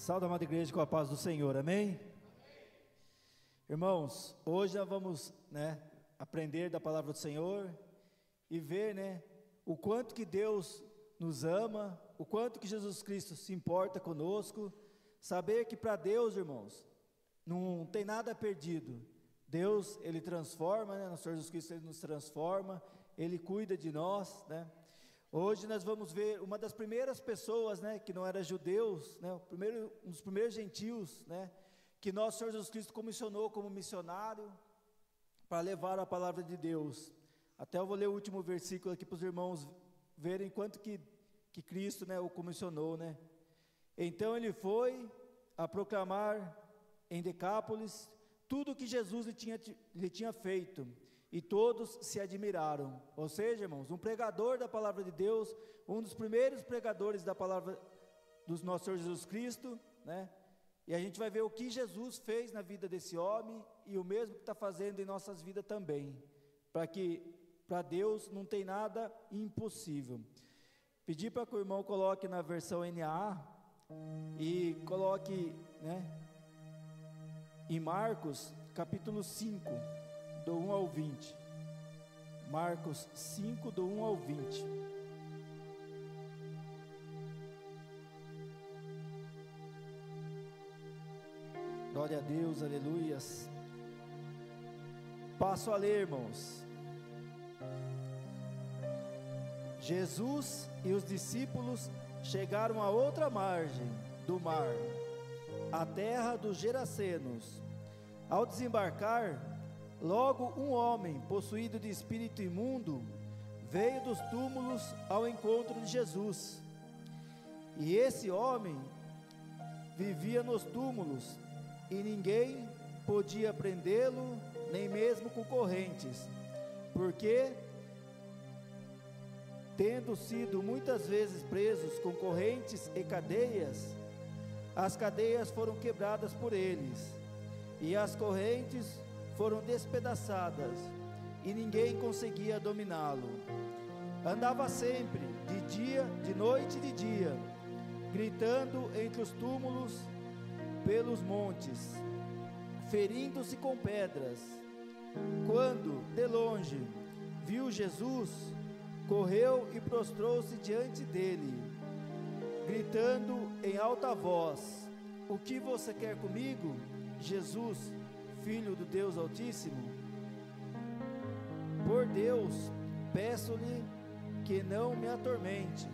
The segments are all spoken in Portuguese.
Salve, amada igreja, com a paz do Senhor, amém? Irmãos, hoje nós vamos, aprender da palavra do Senhor e ver, o quanto que Deus nos ama, o quanto que Jesus Cristo se importa conosco, saber que para Deus, irmãos, não tem nada perdido. Deus, Ele transforma, nosso Senhor Jesus Cristo, Ele nos transforma, Ele cuida de nós, Hoje nós vamos ver uma das primeiras pessoas, que não era judeus, um dos primeiros gentios, que nosso Senhor Jesus Cristo comissionou como missionário para levar a palavra de Deus. Até eu vou ler o último versículo aqui para os irmãos verem quanto que Cristo, o comissionou, Então ele foi a proclamar em Decápolis tudo o que Jesus lhe tinha feito. E todos se admiraram. Ou seja, irmãos, um pregador da palavra de Deus, um dos primeiros pregadores da palavra do nosso Senhor Jesus Cristo, E a gente vai ver o que Jesus fez na vida desse homem e o mesmo que está fazendo em nossas vidas também. Para Deus não tem nada impossível. Pedir para que o irmão coloque na versão NAA e coloque, em Marcos, capítulo 5. Do 1 ao 20, Marcos 5, do 1 ao 20. Glória a Deus, aleluias. Passo a ler, irmãos. Jesus e os discípulos chegaram a outra margem do mar, a terra dos Gerasenos. Ao desembarcar, logo um homem, possuído de espírito imundo, veio dos túmulos ao encontro de Jesus. E esse homem vivia nos túmulos, e ninguém podia prendê-lo, nem mesmo com correntes, porque, tendo sido muitas vezes presos com correntes e cadeias, as cadeias foram quebradas por eles, e as correntes foram despedaçadas, e ninguém conseguia dominá-lo. Andava sempre, de dia, de noite e de dia, gritando entre os túmulos, pelos montes, ferindo-se com pedras. Quando, de longe, viu Jesus, correu e prostrou-se diante dele, gritando em alta voz: "O que você quer comigo, Jesus, Filho do Deus Altíssimo? Por Deus, peço-lhe que não me atormente."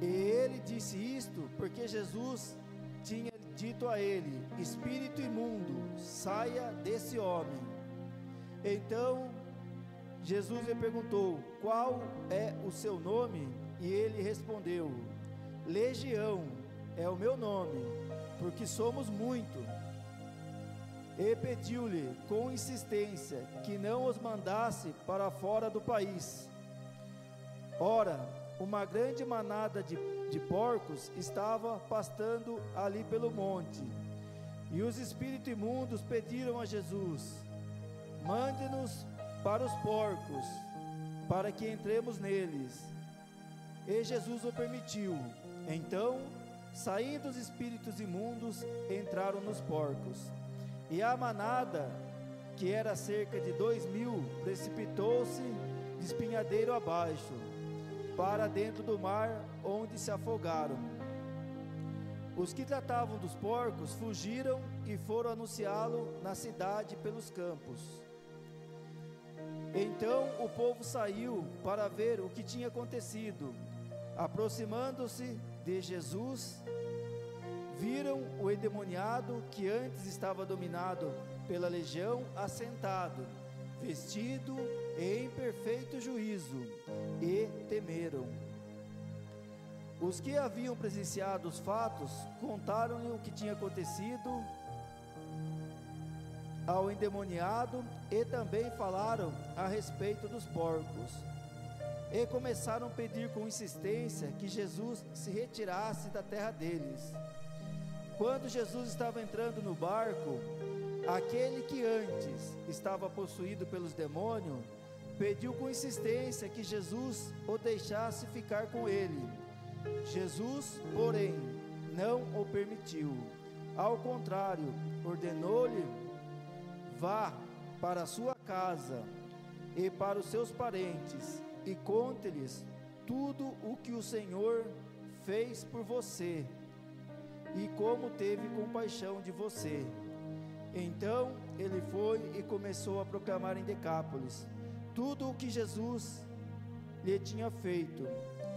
E ele disse isto porque Jesus tinha dito a ele: "Espírito imundo, saia desse homem." Então Jesus lhe perguntou: "Qual é o seu nome?" E ele respondeu: "Legião é o meu nome, porque somos muito." E pediu-lhe com insistência que não os mandasse para fora do país. Ora, uma grande manada de porcos estava pastando ali pelo monte, e os espíritos imundos pediram a Jesus: "Mande-nos para os porcos, para que entremos neles." E Jesus o permitiu. Então, saindo os espíritos imundos, entraram nos porcos, e a manada, que era cerca de 2.000, precipitou-se de espinhadeiro abaixo, para dentro do mar, onde se afogaram. Os que tratavam dos porcos fugiram e foram anunciá-lo na cidade pelos campos. Então o povo saiu para ver o que tinha acontecido. Aproximando-se de Jesus, viram o endemoniado, que antes estava dominado pela legião, assentado, vestido e em perfeito juízo, e temeram. Os que haviam presenciado os fatos contaram-lhe o que tinha acontecido ao endemoniado, e também falaram a respeito dos porcos. E começaram a pedir com insistência que Jesus se retirasse da terra deles. Quando Jesus estava entrando no barco, aquele que antes estava possuído pelos demônios pediu com insistência que Jesus o deixasse ficar com ele. Jesus, porém, não o permitiu. Ao contrário, ordenou-lhe: vá para a sua casa e para os seus parentes e conte-lhes tudo o que o Senhor fez por você e como teve compaixão de você. Então ele foi e começou a proclamar em Decápolis tudo o que Jesus lhe tinha feito,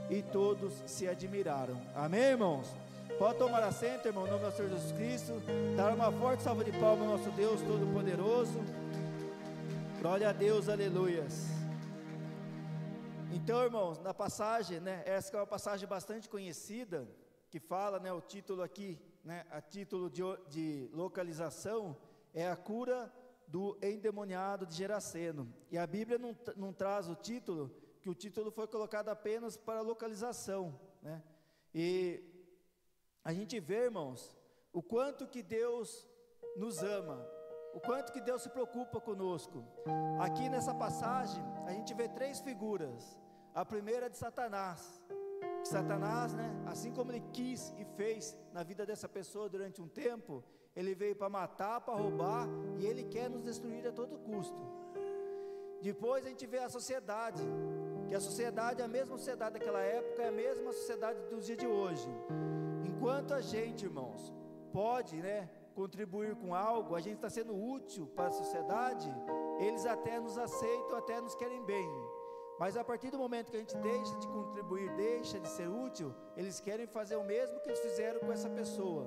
e todos se admiraram. Amém, irmãos? Pode tomar assento, irmão, em nome do Senhor Jesus Cristo. Dar uma forte salva de palmas ao nosso Deus Todo-Poderoso. Glória a Deus, aleluias. Então, irmãos, na passagem, né, essa é uma passagem bastante conhecida, que fala, né, o título aqui, né, a título de localização, é a cura do endemoniado de Geraseno. E a Bíblia não traz o título, que o título foi colocado apenas para localização, né? E a gente vê, irmãos, o quanto que Deus nos ama, o quanto que Deus se preocupa conosco. Aqui nessa passagem, a gente vê 3 figuras. A primeira é de Satanás. Que Satanás, né, assim como ele quis e fez na vida dessa pessoa durante um tempo, ele veio para matar, para roubar, e ele quer nos destruir a todo custo. Depois a gente vê a sociedade, que a sociedade é a mesma sociedade daquela época, é a mesma sociedade dos dias de hoje. Enquanto a gente, irmãos, pode, né, contribuir com algo, a gente está sendo útil para a sociedade, eles até nos aceitam, até nos querem bem. Mas a partir do momento que a gente deixa de contribuir, deixa de ser útil, eles querem fazer o mesmo que eles fizeram com essa pessoa.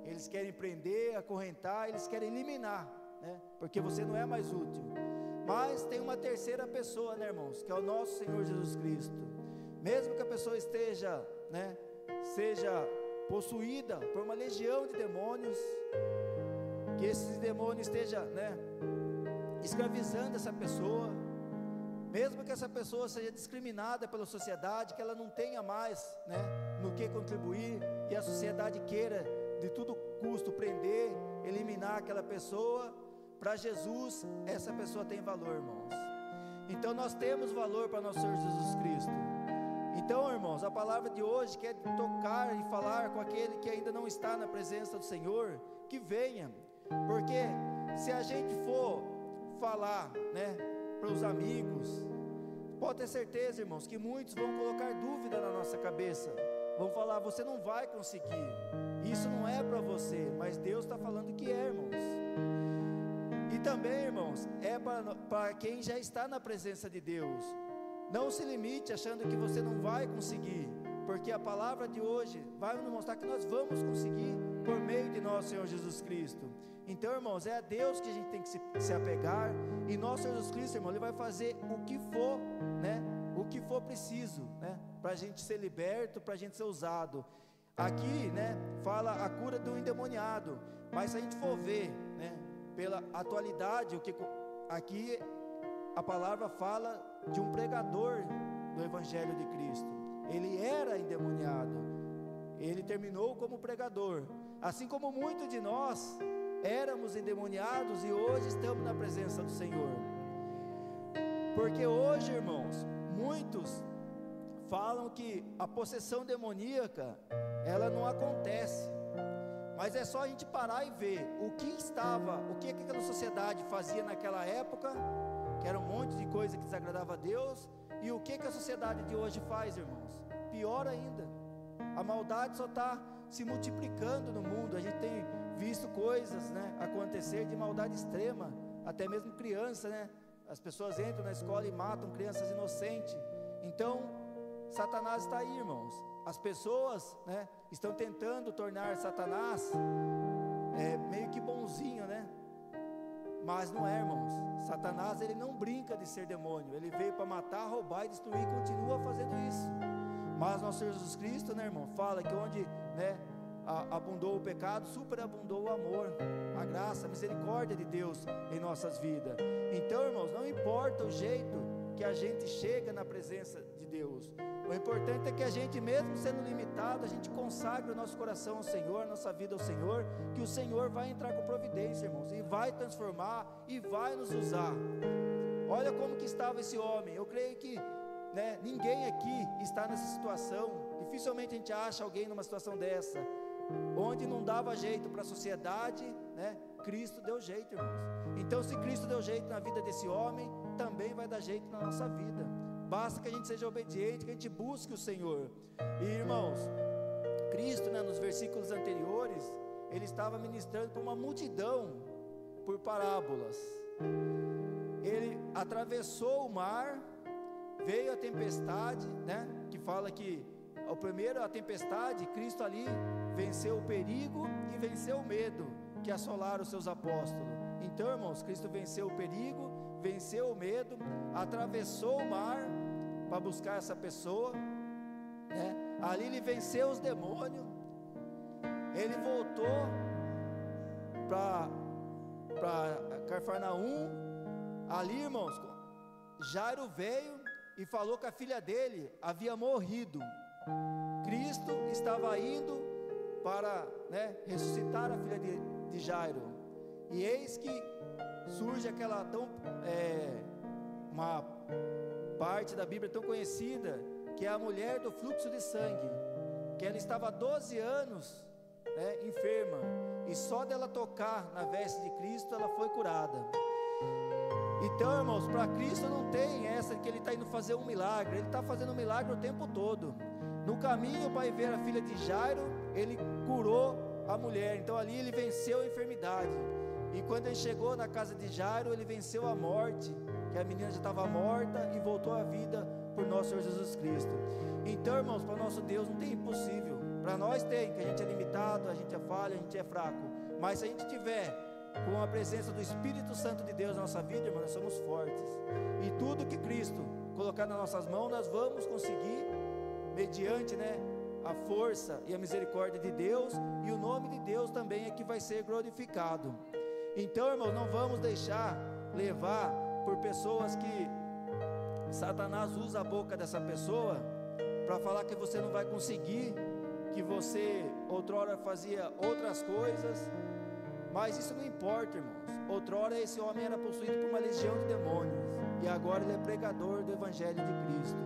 Eles querem prender, acorrentar, eles querem eliminar, né? Porque você não é mais útil. Mas tem uma terceira pessoa, né, irmãos, que é o nosso Senhor Jesus Cristo. Mesmo que a pessoa esteja, né, seja possuída por uma legião de demônios, que esses demônios estejam, né, escravizando essa pessoa, mesmo que essa pessoa seja discriminada pela sociedade, que ela não tenha mais, né, no que contribuir, e a sociedade queira de todo custo prender, eliminar aquela pessoa, para Jesus essa pessoa tem valor, irmãos. Então nós temos valor para nosso Senhor Jesus Cristo. Então, irmãos, a palavra de hoje quer tocar e falar com aquele que ainda não está na presença do Senhor, que venha, porque se a gente for falar, né, para os amigos, pode ter certeza, irmãos, que muitos vão colocar dúvida na nossa cabeça, vão falar: você não vai conseguir, isso não é para você, mas Deus está falando que é, irmãos. E também, irmãos, é para quem já está na presença de Deus. Não se limite achando que você não vai conseguir, porque a palavra de hoje vai nos mostrar que nós vamos conseguir por meio de nosso Senhor Jesus Cristo. Então, irmãos, é a Deus que a gente tem que se apegar, e nosso Jesus Cristo, irmão, Ele vai fazer o que for, né, o que for preciso, né, para a gente ser liberto, para a gente ser usado. Aqui, né, fala a cura do endemoniado, mas se a gente for ver, né, pela atualidade, o que aqui a palavra fala de um pregador do Evangelho de Cristo. Ele era endemoniado, ele terminou como pregador, assim como muitos de nós éramos endemoniados e hoje estamos na presença do Senhor. Porque hoje, irmãos, muitos falam que a possessão demoníaca, ela não acontece, mas é só a gente parar e ver o que aquela sociedade fazia naquela época, que era um monte de coisa que desagradava a Deus, e o que a sociedade de hoje faz, irmãos. Pior ainda, a maldade só está se multiplicando no mundo. A gente tem visto coisas, né, acontecer de maldade extrema, até mesmo criança, né, as pessoas entram na escola e matam crianças inocentes. Então Satanás está aí, irmãos. As pessoas, né, estão tentando tornar Satanás meio que bonzinho, né? Mas não é, irmãos. Satanás, ele não brinca de ser demônio. Ele veio para matar, roubar e destruir, e continua fazendo isso. Mas nosso Senhor Jesus Cristo, né, irmão, fala que onde, né, abundou o pecado, superabundou o amor, a graça, a misericórdia de Deus em nossas vidas. Então, irmãos, não importa o jeito que a gente chega na presença de Deus, o importante é que a gente, mesmo sendo limitado, a gente consagre o nosso coração ao Senhor, a nossa vida ao Senhor, que o Senhor vai entrar com providência, irmãos, e vai transformar, e vai nos usar. Olha como que estava esse homem. Eu creio que né, ninguém aqui está nessa situação. Dificilmente a gente acha alguém numa situação dessa, onde não dava jeito para a sociedade, né? Cristo deu jeito, irmãos. Então, se Cristo deu jeito na vida desse homem, também vai dar jeito na nossa vida. Basta que a gente seja obediente, que a gente busque o Senhor. E, irmãos, Cristo, né, nos versículos anteriores, Ele estava ministrando para uma multidão por parábolas. Ele atravessou o mar, veio a tempestade, né, que fala que ao primeiro a tempestade, Cristo ali venceu o perigo e venceu o medo que assolaram os seus apóstolos. Então, irmãos, Cristo venceu o perigo, venceu o medo, atravessou o mar para buscar essa pessoa, né? Ali ele venceu os demônios. Ele voltou para Cafarnaum. Ali, irmãos, Jairo veio e falou que a filha dele havia morrido. Cristo estava indo para, né, ressuscitar a filha de Jairo. E eis que surge aquela uma parte da Bíblia tão conhecida, que é a mulher do fluxo de sangue, que ela estava há 12 anos, né, enferma, e só dela tocar na veste de Cristo, ela foi curada. Então, irmãos, para Cristo não tem essa de que Ele está indo fazer um milagre. Ele está fazendo um milagre o tempo todo. No caminho para ir ver a filha de Jairo, Ele curou a mulher. Então ali Ele venceu a enfermidade. E quando Ele chegou na casa de Jairo, Ele venceu a morte, que a menina já estava morta e voltou à vida por nosso Senhor Jesus Cristo. Então, irmãos, para nosso Deus não tem impossível. Para nós tem, que a gente é limitado, a gente é falho, a gente é fraco. Mas se a gente tiver com a presença do Espírito Santo de Deus na nossa vida, irmão, nós somos fortes. E tudo que Cristo colocar nas nossas mãos, nós vamos conseguir, mediante, né, a força e a misericórdia de Deus, e o nome de Deus também é que vai ser glorificado. Então, irmãos, não vamos deixar levar por pessoas que Satanás usa a boca dessa pessoa para falar que você não vai conseguir, que você outrora fazia outras coisas. Mas isso não importa, irmãos. Outrora esse homem era possuído por uma legião de demônios, e agora ele é pregador do Evangelho de Cristo.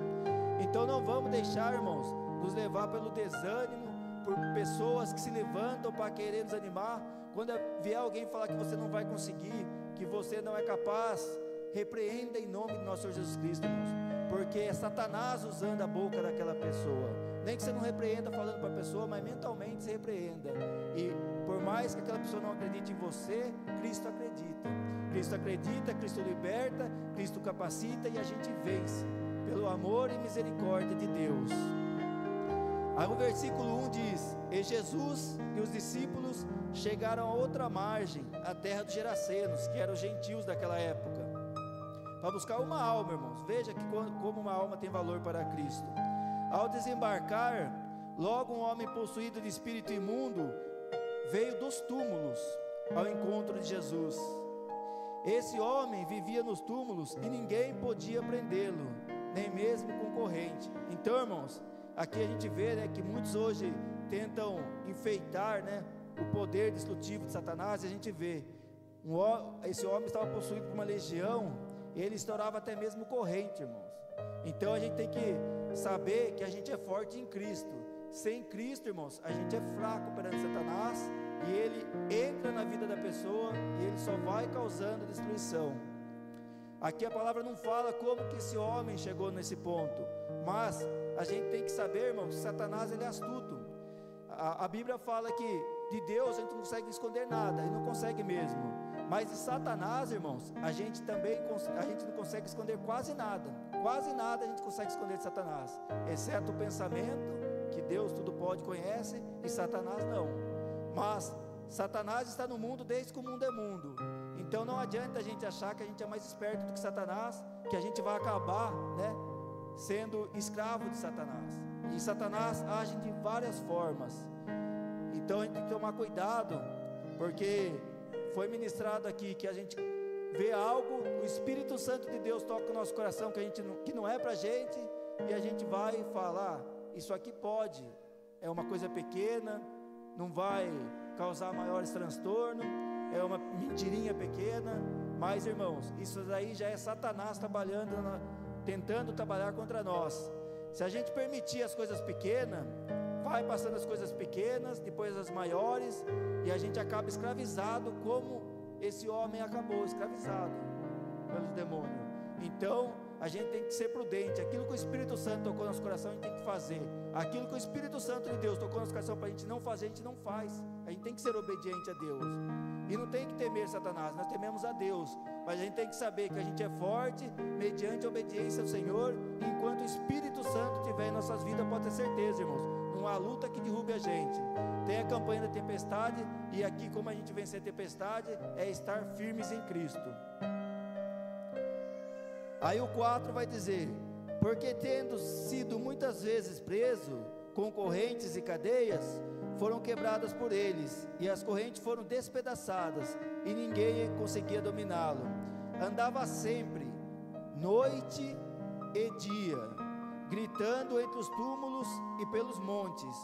Então não vamos deixar, irmãos, nos levar pelo desânimo, por pessoas que se levantam para querer nos animar. Quando vier alguém falar que você não vai conseguir, que você não é capaz, repreenda em nome de nosso Senhor Jesus Cristo, irmãos, porque é Satanás usando a boca daquela pessoa. Nem que você não repreenda falando para a pessoa, mas mentalmente você repreenda. E por mais que aquela pessoa não acredite em você, Cristo acredita. Cristo acredita, Cristo liberta, Cristo capacita, e a gente vence pelo amor e misericórdia de Deus. Aí o versículo 1 diz: E Jesus e os discípulos chegaram a outra margem, a terra dos Gerasenos, que eram os gentios daquela época, para buscar uma alma, irmãos. Veja que como uma alma tem valor para Cristo. Ao desembarcar, logo um homem possuído de espírito imundo veio dos túmulos ao encontro de Jesus. Esse homem vivia nos túmulos e ninguém podia prendê-lo, nem mesmo com corrente. Então, irmãos, aqui a gente vê, né, que muitos hoje tentam enfeitar, né, o poder destrutivo de Satanás. E a gente vê, esse homem estava possuído por uma legião, e ele estourava até mesmo corrente, irmãos. Então a gente tem que saber que a gente é forte em Cristo. Sem Cristo, irmãos, a gente é fraco perante Satanás, e ele entra na vida da pessoa e ele só vai causando destruição. Aqui a palavra não fala como que esse homem chegou nesse ponto, mas a gente tem que saber, irmãos, que Satanás ele é astuto. A Bíblia fala que de Deus a gente não consegue esconder nada, ele não consegue mesmo. Mas de Satanás, irmãos, a gente não consegue esconder quase nada a gente consegue esconder de Satanás, exceto o pensamento, que Deus tudo pode, conhece, e Satanás não. Mas Satanás está no mundo desde que o mundo é mundo. Então não adianta a gente achar que a gente é mais esperto do que Satanás, que a gente vai acabar, né, sendo escravo de Satanás. E Satanás age de várias formas. Então a gente tem que tomar cuidado, porque foi ministrado aqui que a gente vê algo, o Espírito Santo de Deus toca o nosso coração que não é pra gente, e a gente vai falar: isso aqui pode, é uma coisa pequena, não vai causar maiores transtornos, é uma mentirinha pequena. Mas, irmãos, isso daí já é Satanás trabalhando tentando trabalhar contra nós. Se a gente permitir as coisas pequenas, vai passando as coisas pequenas, depois as maiores, e a gente acaba escravizado, como esse homem acabou, escravizado pelos demônios. Então, a gente tem que ser prudente. Aquilo que o Espírito Santo tocou no nosso coração, a gente tem que fazer. Aquilo que o Espírito Santo de Deus tocou no nosso coração para a gente não fazer, a gente não faz. A gente tem que ser obediente a Deus. E não tem que temer Satanás, nós tememos a Deus. Mas a gente tem que saber que a gente é forte mediante a obediência ao Senhor. Enquanto o Espírito Santo estiver em nossas vidas, pode ter certeza, irmãos, não há luta que derrube a gente. Tem a campanha da tempestade, e aqui como a gente vencer a tempestade, é estar firmes em Cristo. Aí o 4 vai dizer: porque tendo sido muitas vezes preso com correntes e cadeias, foram quebradas por eles, e as correntes foram despedaçadas, e ninguém conseguia dominá-lo. Andava sempre, noite e dia, gritando entre os túmulos e pelos montes,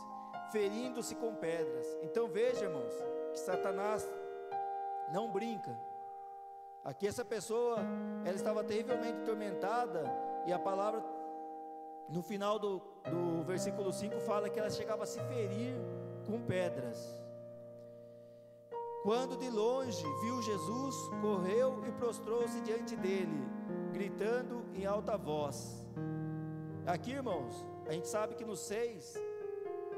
ferindo-se com pedras. Então veja, irmãos, que Satanás não brinca. Aqui essa pessoa, ela estava terrivelmente atormentada, e a palavra no final do versículo 5 fala que ela chegava a se ferir com pedras. Quando de longe viu Jesus, correu e prostrou-se diante dele, gritando em alta voz. Aqui, irmãos, a gente sabe que no 6,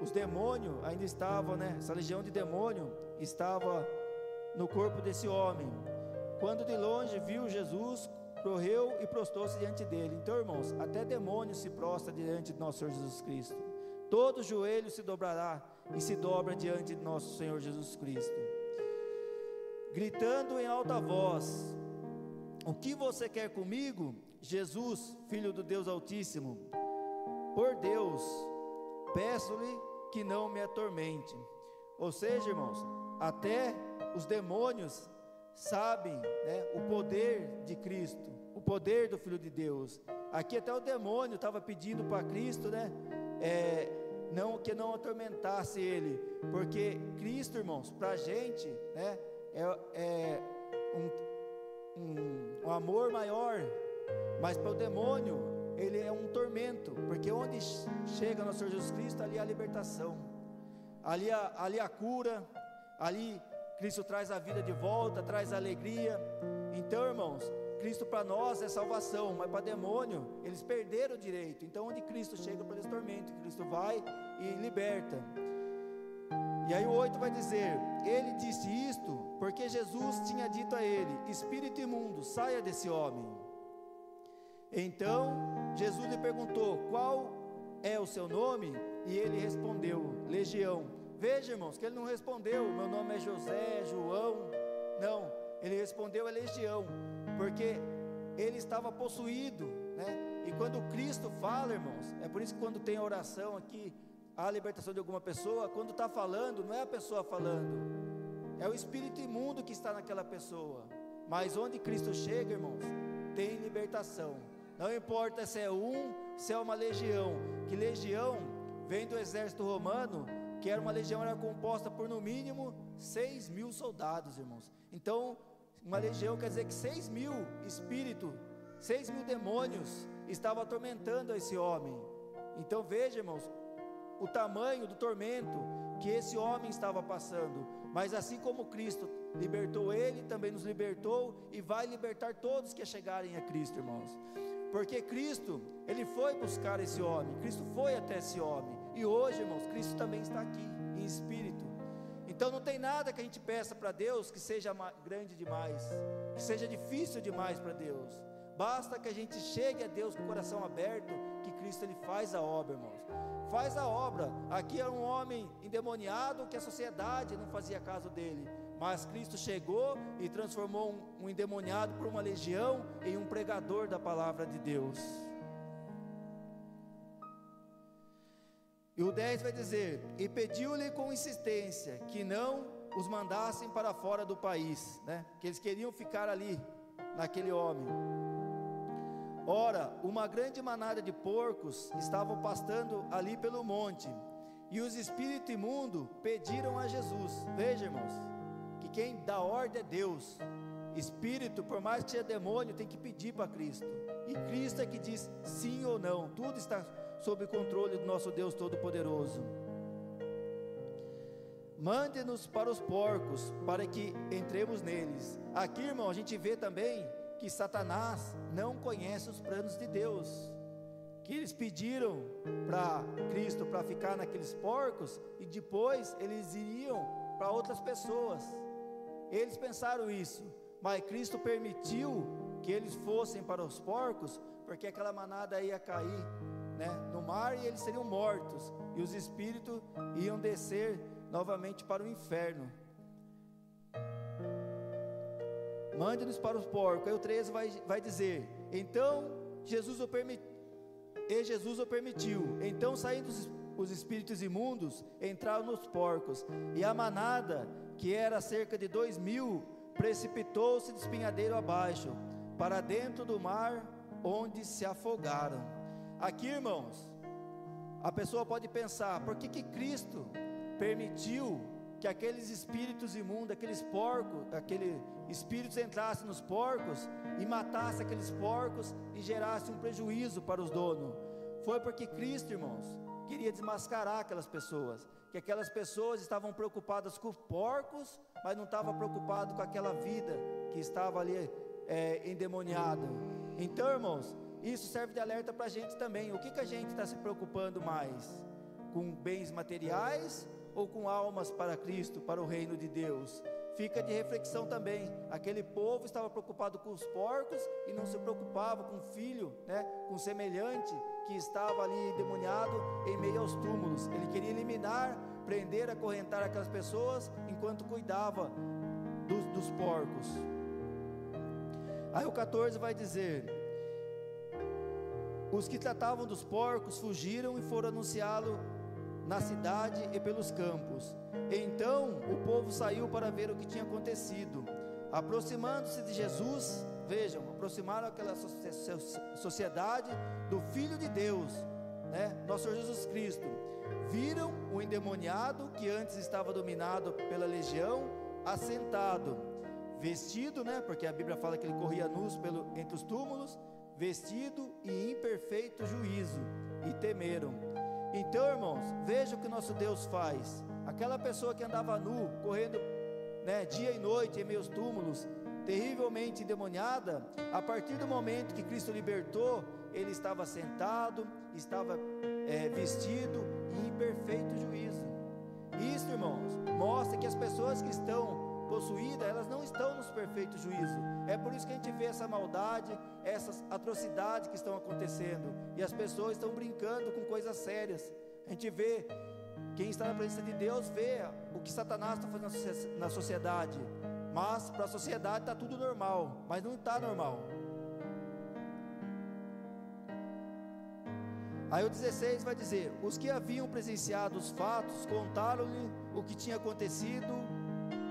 os demônios ainda estavam, essa legião de demônio estava no corpo desse homem. Quando de longe viu Jesus, correu e prostrou-se diante dele. Então, irmãos, até demônio se prostra diante de nosso Senhor Jesus Cristo. Todo joelho se dobrará e se dobra diante de nosso Senhor Jesus Cristo, gritando em alta voz: o que você quer comigo, Jesus, Filho do Deus Altíssimo? Por Deus, peço-lhe que não me atormente. Ou seja, irmãos, até os demônios sabem, o poder de Cristo, o poder do Filho de Deus. Aqui até o demônio estava pedindo para Cristo, que não atormentasse ele, porque Cristo, irmãos, para a gente, é um amor maior, mas para o demônio, ele é um tormento, porque onde chega nosso Senhor Jesus Cristo, ali há a libertação, ali a cura, ali Cristo traz a vida de volta, traz a alegria. Então, irmãos, Cristo para nós é salvação, mas para demônio, eles perderam o direito. Então, onde Cristo chega para esse tormento, Cristo vai e liberta. E aí o 8 vai dizer: ele disse isto porque Jesus tinha dito a ele: espírito imundo, saia desse homem. Então, Jesus lhe perguntou: qual é o seu nome? E ele respondeu: Legião. Veja, irmãos, que ele não respondeu: meu nome é José, João. Não, ele respondeu: é Legião, porque ele estava possuído, E quando Cristo fala, irmãos, é por isso que quando tem a oração aqui, a libertação de alguma pessoa, quando está falando, não é a pessoa falando, é o espírito imundo que está naquela pessoa. Mas onde Cristo chega, irmãos, tem libertação. Não importa se é se é uma legião, que legião vem do exército romano, que era uma legião, era composta por no mínimo 6.000 soldados, irmãos. Então, uma legião quer dizer que 6.000 espíritos, 6.000 demônios estavam atormentando esse homem. Então veja, irmãos, o tamanho do tormento que esse homem estava passando. Mas assim como Cristo libertou ele, também nos libertou e vai libertar todos que chegarem a Cristo, irmãos. Porque Cristo, ele foi buscar esse homem, Cristo foi até esse homem. E hoje, irmãos, Cristo também está aqui, em espírito. Então não tem nada que a gente peça para Deus que seja grande demais, que seja difícil demais para Deus. Basta que a gente chegue a Deus com o coração aberto, que Cristo ele faz a obra, irmãos. Faz a obra. Aqui era um homem endemoniado que a sociedade não fazia caso dele, mas Cristo chegou e transformou um endemoniado por uma legião em um pregador da palavra de Deus. E o 10 vai dizer: e pediu-lhe com insistência que não os mandassem para fora do país, que eles queriam ficar ali, naquele homem. Ora, uma grande manada de porcos estavam pastando ali pelo monte, e os espíritos imundos pediram a Jesus. Veja, irmãos, que quem dá ordem é Deus. Espírito, por mais que seja demônio, tem que pedir para Cristo, e Cristo é que diz sim ou não. Tudo está sob o controle do nosso Deus Todo-Poderoso. Mande-nos para os porcos, para que entremos neles. Aqui, irmão, a gente vê também que Satanás não conhece os planos de Deus, que eles pediram para Cristo para ficar naqueles porcos, e depois eles iriam para outras pessoas. Eles pensaram isso, mas Cristo permitiu que eles fossem para os porcos, porque aquela manada ia cair, né, no mar, e eles seriam mortos, e os espíritos iam descer novamente para o inferno. Mande-nos para os porcos. Aí o 13 vai dizer: então Jesus o permitiu. Então, saindo os espíritos imundos, entraram nos porcos, e a manada, que era cerca de 2.000, precipitou-se de espinhadeiro abaixo, para dentro do mar, onde se afogaram. Aqui, irmãos, a pessoa pode pensar: por que Cristo permitiu que aqueles espíritos imundos, aqueles espíritos entrassem nos porcos e matassem aqueles porcos e gerassem um prejuízo para os donos? Foi porque Cristo, irmãos, queria desmascarar aquelas pessoas, que aquelas pessoas estavam preocupadas com os porcos, mas não estavam preocupadas com aquela vida que estava ali endemoniada. Então, irmãos, isso serve de alerta para a gente também. O que a gente está se preocupando mais? Com bens materiais ou com almas para Cristo, para o reino de Deus? Fica de reflexão também. Aquele povo estava preocupado com os porcos e não se preocupava com o filho, né, com o semelhante que estava ali endemoniado em meio aos túmulos. Ele queria eliminar, prender, acorrentar aquelas pessoas enquanto cuidava dos porcos. Aí o 14 vai dizer: os que tratavam dos porcos fugiram e foram anunciá-lo na cidade e pelos campos. Então o povo saiu para ver o que tinha acontecido. Aproximando-se de Jesus, vejam, aproximaram aquela sociedade do Filho de Deus, né, nosso Senhor Jesus Cristo. Viram o endemoniado, que antes estava dominado pela legião, assentado, vestido, né, porque a Bíblia fala que ele corria nus entre os túmulos, vestido e em perfeito juízo, e temeram. Então, irmãos, veja o que nosso Deus faz. Aquela pessoa que andava nu, correndo, né, dia e noite em meio aos túmulos, terrivelmente endemoniada, a partir do momento que Cristo libertou, ele estava sentado, estava vestido e em perfeito juízo. Isso, irmãos, mostra que as pessoas que estão possuídas, elas não estão nos perfeitos juízo. É por isso que a gente vê essa maldade, essas atrocidades que estão acontecendo, e as pessoas estão brincando com coisas sérias. A gente vê, quem está na presença de Deus vê o que Satanás está fazendo na sociedade, mas para a sociedade está tudo normal, mas não está normal. Aí o 16 vai dizer: os que haviam presenciado os fatos contaram-lhe o que tinha acontecido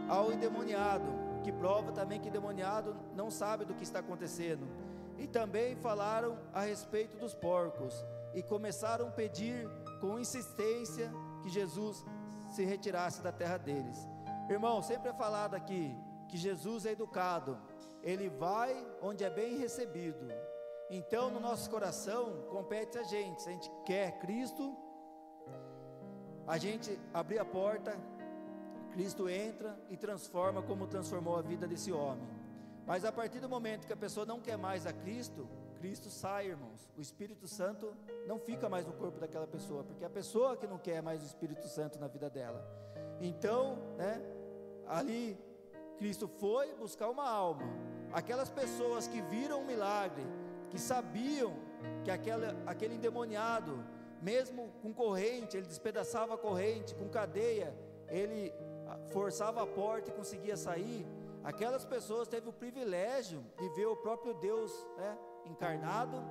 ao endemoniado, que prova também que endemoniado não sabe do que está acontecendo. E também falaram a respeito dos porcos, e começaram a pedir com insistência que Jesus se retirasse da terra deles. Irmão, sempre é falado aqui que Jesus é educado, ele vai onde é bem recebido. Então no nosso coração compete a gente, se a gente quer Cristo, a gente abrir a porta, Cristo entra e transforma, como transformou a vida desse homem. Mas a partir do momento que a pessoa não quer mais a Cristo, Cristo sai, irmãos. O Espírito Santo não fica mais no corpo daquela pessoa, porque é a pessoa que não quer mais o Espírito Santo na vida dela. Então, né, ali Cristo foi buscar uma alma. Aquelas pessoas que viram um milagre, que sabiam que aquele endemoniado, mesmo com corrente, ele despedaçava a corrente, com cadeia, ele forçava a porta e conseguia sair. Aquelas pessoas teve o privilégio de ver o próprio Deus, né, encarnado,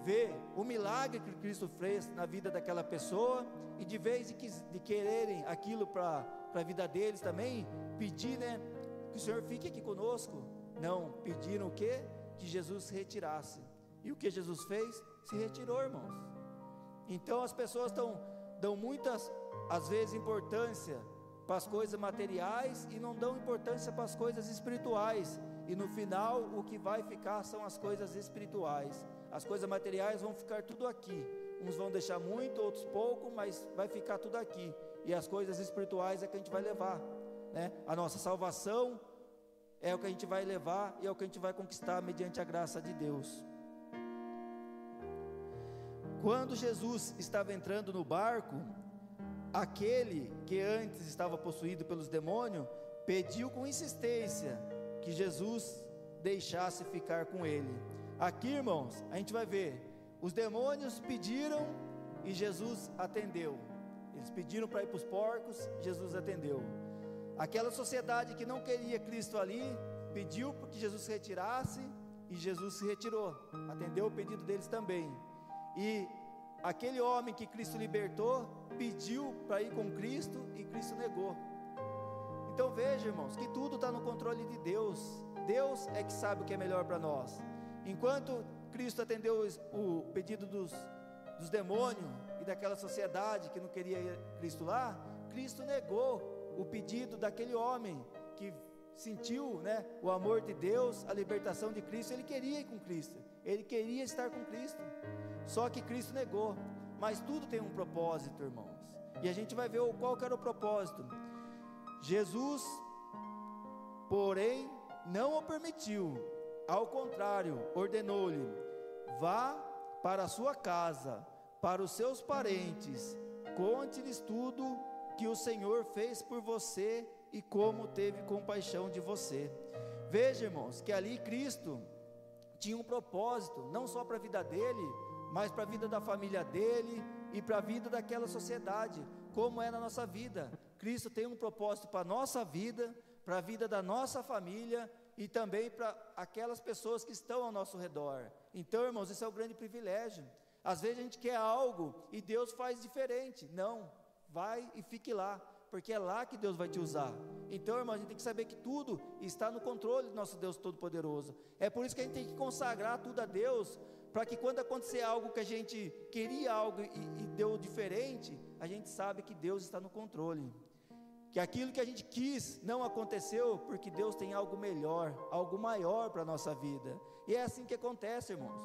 ver o milagre que Cristo fez na vida daquela pessoa, e de vez de quererem aquilo para a vida deles também, pedir, né, que o Senhor fique aqui conosco. Não, pediram o quê? Que Jesus se retirasse. E o que Jesus fez? Se retirou, irmãos. Então as pessoas dão muitas, às vezes, importância para as coisas materiais e não dão importância para as coisas espirituais. e no final o que vai ficar são as coisas espirituais. As coisas materiais vão ficar tudo aqui, uns vão deixar muito, outros pouco, mas vai ficar tudo aqui, e as coisas espirituais é que a gente vai levar, né? A nossa salvação é o que a gente vai levar, e é o que a gente vai conquistar mediante a graça de Deus. Quando Jesus estava entrando no barco, aquele que antes estava possuído pelos demônios, pediu com insistência que Jesus deixasse ficar com ele. Aqui, irmãos, a gente vai ver, os demônios pediram e Jesus atendeu. Eles pediram para ir para os porcos, Jesus atendeu. Aquela sociedade que não queria Cristo ali, pediu para que Jesus se retirasse, e Jesus se retirou, atendeu o pedido deles também. E aquele homem que Cristo libertou, pediu para ir com Cristo, e Cristo negou. Então veja, irmãos, que tudo está no controle de Deus. Deus é que sabe o que é melhor para nós. Enquanto Cristo atendeu o pedido dos demônios e daquela sociedade que não queria Cristo lá, Cristo negou o pedido daquele homem que sentiu, né, o amor de Deus, a libertação de Cristo. Ele queria ir com Cristo, ele queria estar com Cristo, só que Cristo negou. Mas tudo tem um propósito, irmãos, e a gente vai ver qual que era o propósito. Jesus, porém, não o permitiu, ao contrário, ordenou-lhe: vá para a sua casa, para os seus parentes, conte-lhes tudo que o Senhor fez por você e como teve compaixão de você. Veja, irmãos, que ali Cristo tinha um propósito, não só para a vida dele, mas para a vida da família dele e para a vida daquela sociedade, como é na nossa vida. Cristo tem um propósito para a nossa vida, para a vida da nossa família e também para aquelas pessoas que estão ao nosso redor. Então, irmãos, isso é um grande privilégio. Às vezes a gente quer algo e Deus faz diferente. Não, vai e fique lá, porque é lá que Deus vai te usar. Então, irmãos, a gente tem que saber que tudo está no controle do nosso Deus Todo-Poderoso. É por isso que a gente tem que consagrar tudo a Deus, para que quando acontecer algo que a gente queria algo e deu diferente, a gente sabe que Deus está no controle, que aquilo que a gente quis não aconteceu, porque Deus tem algo melhor, algo maior para a nossa vida. E é assim que acontece, irmãos.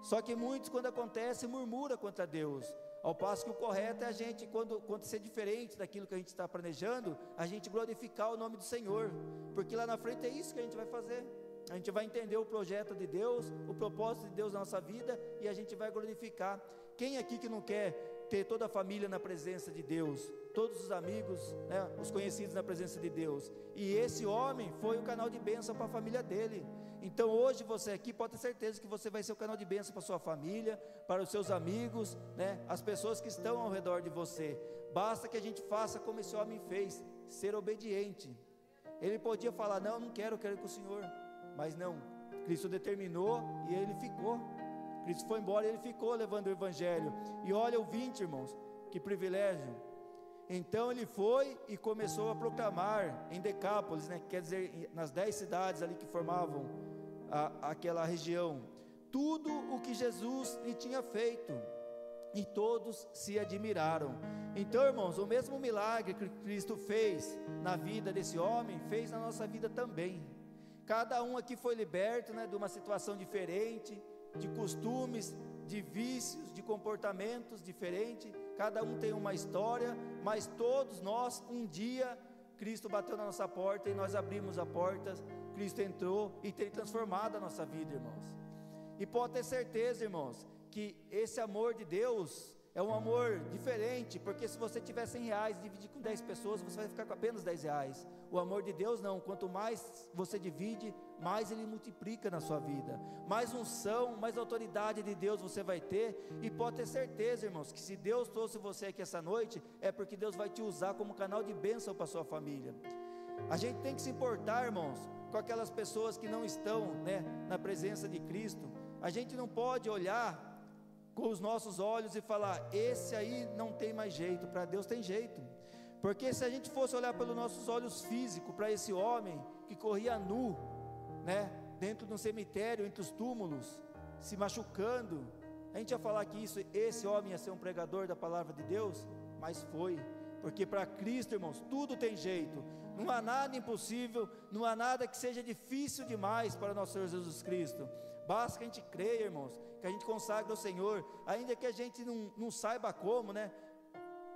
Só que muitos, quando acontece, murmuram contra Deus, ao passo que o correto é a gente, quando acontecer diferente daquilo que a gente está planejando, a gente glorificar o nome do Senhor, porque lá na frente é isso que a gente vai fazer. A gente vai entender o projeto de Deus, o propósito de Deus na nossa vida, e a gente vai glorificar. Quem aqui que não quer ter toda a família na presença de Deus, todos os amigos, né, os conhecidos na presença de Deus? E esse homem foi o canal de bênção para a família dele. Então hoje você aqui pode ter certeza que você vai ser o canal de bênção para a sua família, para os seus amigos, né, as pessoas que estão ao redor de você. Basta que a gente faça como esse homem fez, ser obediente. Ele podia falar: não, não quero, eu quero ir com o Senhor. Mas não, Cristo determinou e ele ficou. Cristo foi embora e ele ficou levando o evangelho. E olha o 20, irmãos, que privilégio. Então ele foi e começou a proclamar em Decápolis, né, quer dizer, nas 10 cidades ali que formavam aquela região, tudo o que Jesus lhe tinha feito, e todos se admiraram. Então, irmãos, o mesmo milagre que Cristo fez na vida desse homem, fez na nossa vida também. Cada um aqui foi liberto, né, de uma situação diferente, de costumes, de vícios, de comportamentos diferentes. Cada um tem uma história, mas todos nós, um dia, Cristo bateu na nossa porta e nós abrimos a porta. Cristo entrou e tem transformado a nossa vida, irmãos. E pode ter certeza, irmãos, que esse amor de Deus é um amor diferente, porque se você tiver 100 reais, dividir com 10 pessoas, você vai ficar com apenas 10 reais. O amor de Deus não, quanto mais você divide, mais Ele multiplica na sua vida, mais unção, mais autoridade de Deus você vai ter. E pode ter certeza, irmãos, que se Deus trouxe você aqui essa noite, é porque Deus vai te usar como canal de bênção para a sua família. A gente tem que se importar, irmãos, com aquelas pessoas que não estão, né, na presença de Cristo. A gente não pode olhar com os nossos olhos e falar: esse aí não tem mais jeito. Para Deus tem jeito, porque se a gente fosse olhar pelos nossos olhos físicos para esse homem que corria nu, né, dentro de um cemitério, entre os túmulos, se machucando, a gente ia falar que esse homem ia ser um pregador da palavra de Deus? Mas foi, porque para Cristo, irmãos, tudo tem jeito, não há nada impossível, não há nada que seja difícil demais para nosso Senhor Jesus Cristo. Basta que a gente creia, irmãos, que a gente consagre ao Senhor, ainda que a gente não saiba como, né?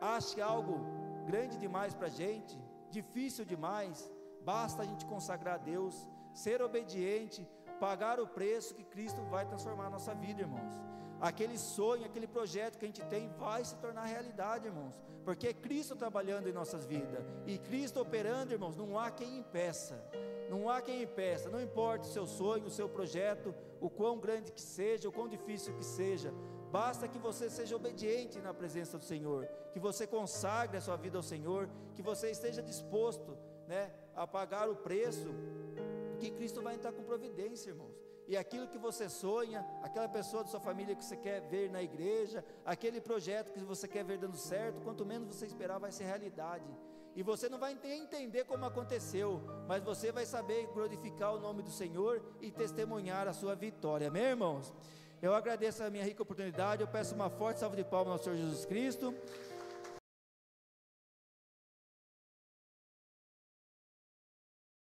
Ache algo grande demais para a gente, difícil demais, basta a gente consagrar a Deus, ser obediente, pagar o preço que Cristo vai transformar a nossa vida, irmãos. Aquele sonho, aquele projeto que a gente tem vai se tornar realidade, irmãos, porque é Cristo trabalhando em nossas vidas, e Cristo operando, irmãos, não há quem impeça, não importa o seu sonho, o seu projeto, o quão grande que seja, o quão difícil que seja, basta que você seja obediente na presença do Senhor, que você consagre a sua vida ao Senhor, que você esteja disposto, né, a pagar o preço, que Cristo vai entrar com providência, irmãos. E aquilo que você sonha, aquela pessoa da sua família que você quer ver na igreja, aquele projeto que você quer ver dando certo, quanto menos você esperar, vai ser realidade. E você não vai entender como aconteceu, mas você vai saber glorificar o nome do Senhor e testemunhar a sua vitória, amém, irmãos? Eu agradeço a minha rica oportunidade, eu peço uma forte salva de palmas ao Senhor Jesus Cristo.